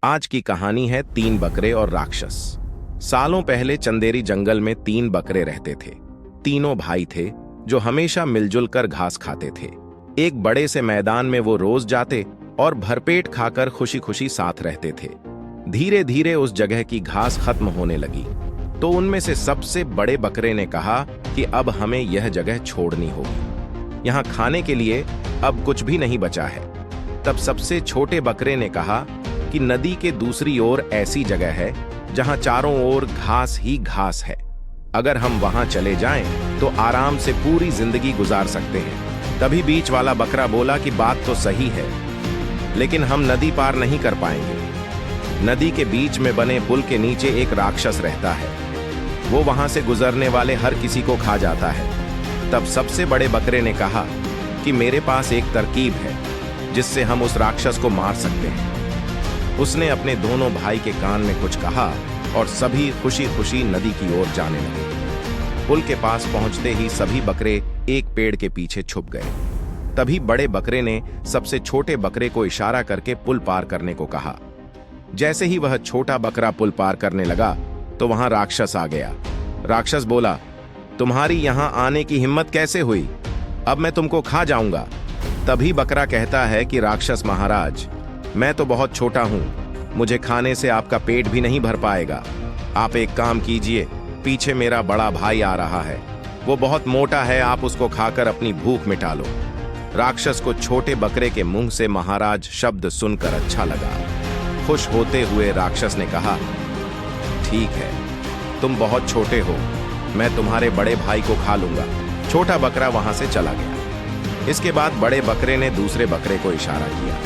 आज की कहानी है तीन बकरे और राक्षस। सालों पहले चंदेरी जंगल में तीन बकरे रहते थे। तीनों भाई थे जो हमेशा मिलजुल कर घास खाते थे। एक बड़े से मैदान में वो रोज जाते और भरपेट खाकर खुशी खुशी साथ रहते थे। धीरे धीरे उस जगह की घास खत्म होने लगी तो उनमें से सबसे बड़े बकरे ने कहा कि अब हमें यह जगह छोड़नी होगी। यहाँ खाने के लिए अब कुछ भी नहीं बचा है। तब सबसे छोटे बकरे ने कहा कि नदी के दूसरी ओर ऐसी जगह है जहां चारों ओर घास ही घास है। अगर हम वहां चले जाएं तो आराम से पूरी जिंदगी गुजार सकते हैं। तभी बीच वाला बकरा बोला कि बात तो सही है, लेकिन हम नदी पार नहीं कर पाएंगे। नदी के बीच में बने पुल के नीचे एक राक्षस रहता है। वो वहां से गुजरने वाले हर किसी को खा जाता है। तब सबसे बड़े बकरे ने कहा कि मेरे पास एक तरकीब है जिससे हम उस राक्षस को मार सकते हैं। उसने अपने दोनों भाई के कान में कुछ कहा और सभी खुशी खुशी नदी की ओर जाने लगे। पुल के पास पहुंचते ही सभी बकरे एक पेड़ के पीछे छुप गए। तभी बड़े बकरे ने सबसे छोटे बकरे को इशारा करके पुल पार करने को कहा। जैसे ही वह छोटा बकरा पुल पार करने लगा तो वहां राक्षस आ गया। राक्षस बोला, तुम्हारी यहां आने की हिम्मत कैसे हुई? अब मैं तुमको खा जाऊंगा। तभी बकरा कहता है कि राक्षस महाराज, मैं तो बहुत छोटा हूं, मुझे खाने से आपका पेट भी नहीं भर पाएगा। आप एक काम कीजिए, पीछे मेरा बड़ा भाई आ रहा है, वो बहुत मोटा है, आप उसको खाकर अपनी भूख मिटा लो। राक्षस को छोटे बकरे के मुंह से महाराज शब्द सुनकर अच्छा लगा। खुश होते हुए राक्षस ने कहा, ठीक है, तुम बहुत छोटे हो, मैं तुम्हारे बड़े भाई को खा लूंगा। छोटा बकरा वहां से चला गया। इसके बाद बड़े बकरे ने दूसरे बकरे को इशारा किया।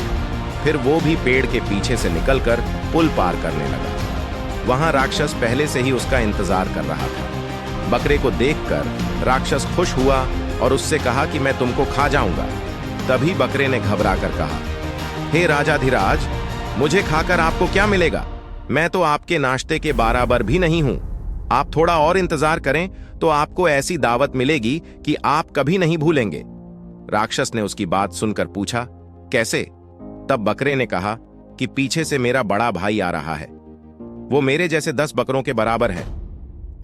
फिर वो भी पेड़ के पीछे से निकलकर पुल पार करने लगा। वहां राक्षस पहले से ही उसका इंतजार कर रहा था। बकरे को देखकर राक्षस खुश हुआ और उससे कहा कि मैं तुमको खा जाऊंगा। तभी बकरे ने घबरा कर कहा, हे राजाधिराज, मुझे खाकर आपको क्या मिलेगा? मैं तो आपके नाश्ते के बराबर भी नहीं हूं। आप थोड़ा और इंतजार करें तो आपको ऐसी दावत मिलेगी कि आप कभी नहीं भूलेंगे। राक्षस ने उसकी बात सुनकर पूछा, कैसे? तब बकरे ने कहा कि पीछे से मेरा बड़ा भाई आ रहा है, वो मेरे जैसे 10 बकरों के बराबर है,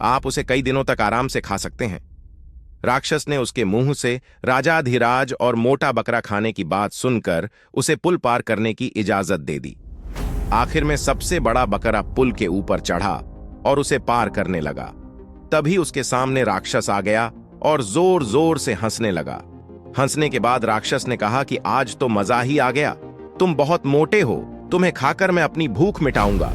आप उसे कई दिनों तक आराम से खा सकते हैं। राक्षस ने उसके मुंह से राजाधिराज और मोटा बकरा खाने की बात सुनकर उसे पुल पार करने की इजाजत दे दी। आखिर में सबसे बड़ा बकरा पुल के ऊपर चढ़ा और उसे पार करने लगा। तभी उसके सामने राक्षस आ गया और जोर जोर से हंसने लगा। हंसने के बाद राक्षस ने कहा कि आज तो मजा ही आ गया, तुम बहुत मोटे हो, तुम्हें खाकर मैं अपनी भूख मिटाऊंगा।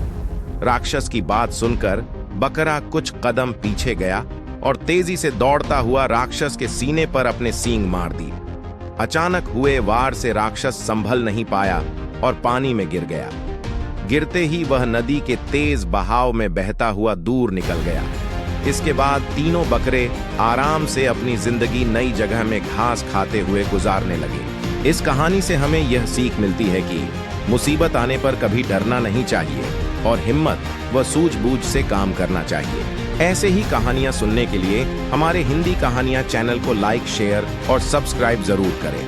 राक्षस की बात सुनकर बकरा कुछ कदम पीछे गया और तेजी से दौड़ता हुआ राक्षस के सीने पर अपने सींग मार दी। अचानक हुए वार से राक्षस संभल नहीं पाया और पानी में गिर गया। गिरते ही वह नदी के तेज बहाव में बहता हुआ दूर निकल गया। इसके बाद तीनों बकरे आराम से अपनी जिंदगी नई जगह में घास खाते हुए गुजारने लगे। इस कहानी से हमें यह सीख मिलती है कि मुसीबत आने पर कभी डरना नहीं चाहिए और हिम्मत व सूझबूझ से काम करना चाहिए। ऐसे ही कहानियां सुनने के लिए हमारे हिंदी कहानियां चैनल को लाइक, शेयर और सब्सक्राइब जरूर करें।